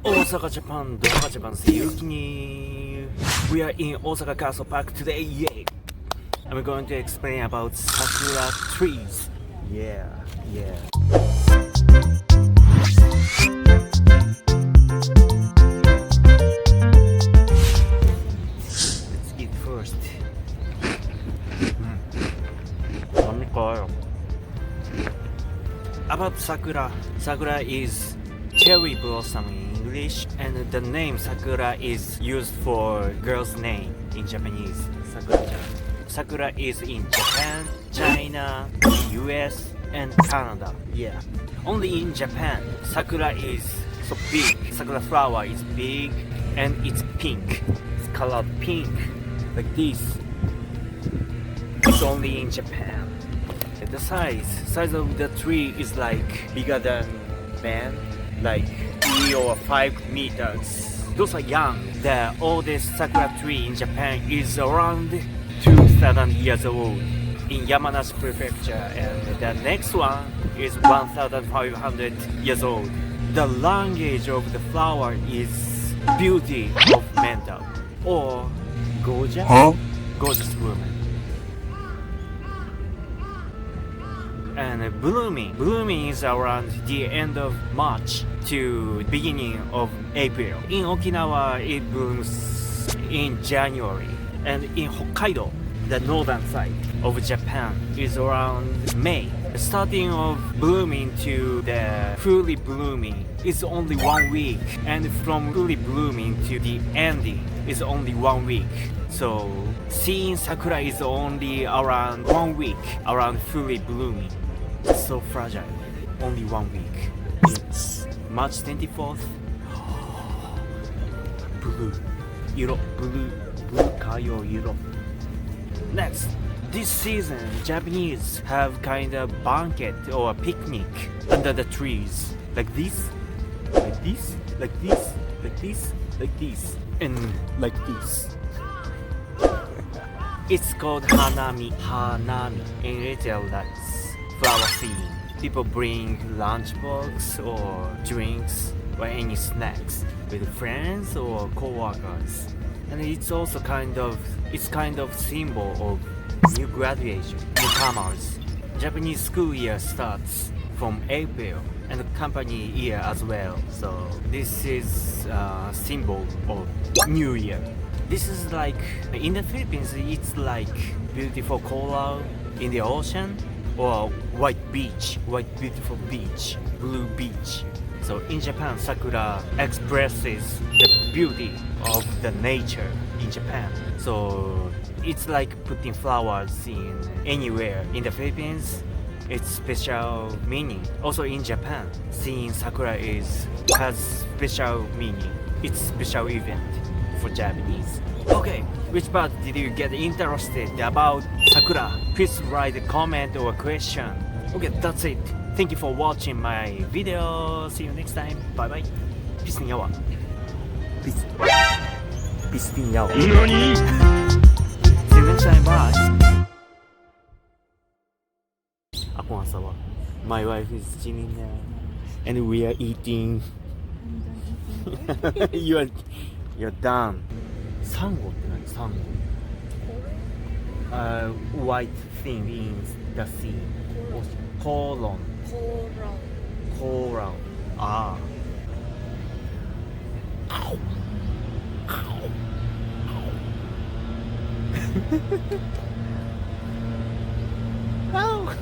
Osaka, Japan, Doha, Japan, Yuki. We are in Osaka Castle Park today, yay! I'm going to explain about sakura trees. Yeah. Let's eat first. About sakura. Sakura is cherry blossom in English, and the name sakura is used for girl's name in Japanese. Sakura is in Japan, China, US, and Canada. Yeah. Only in Japan, sakura is so big. Sakura flower is big and it's pink. It's colored pink, like this. It's only in Japan. The size of the tree is like bigger than man, like 3 or 5 meters. Those are young. The oldest sakura tree in Japan is around 2,000 years old in Yamanashi prefecture, and the next one is 1,500 years old. The language of the flower is beauty of mental or gorgeous woman. And blooming is around the end of March to beginning of April. In Okinawa it blooms in January, and in Hokkaido, the northern side of Japan, is around May. Starting of blooming to the fully blooming is only 1 week, and from fully blooming to the ending is only 1 week. So seeing sakura is only around 1 week around fully blooming. It's so fragile. Only 1 week. It's March 24th. Blue kayo yuro. Next, this season Japanese have kind of banquet or picnic under the trees, like this, and like this. It's called hanami. In retail, that's flower scene. People bring lunchbox or drinks or any snacks with friends or co-workers, and it's also kind of symbol of new graduation, newcomers. Japanese school year starts from April and company year as well, so this is a symbol of new year. This is like in the Philippines, it's like beautiful coral in the ocean, or white beautiful beach, blue beach. So in Japan, sakura expresses the beauty of the nature in Japan. So it's like putting flowers in anywhere. In the Philippines, it's special meaning. Also in Japan, seeing sakura has special meaning. It's special event for Japanese. Okay, which part did you get interested about sakura? Please write a comment or a question. Okay, that's it. Thank you for watching my video. See you next time. Bye bye. Peace and yawa. Peace and yawa. See you next time. Bye. Ako asawa. My wife is chilling now, and we are eating. You're done. Sango って何？ Sango. White thing in the sea. Coral. Ah. Ow.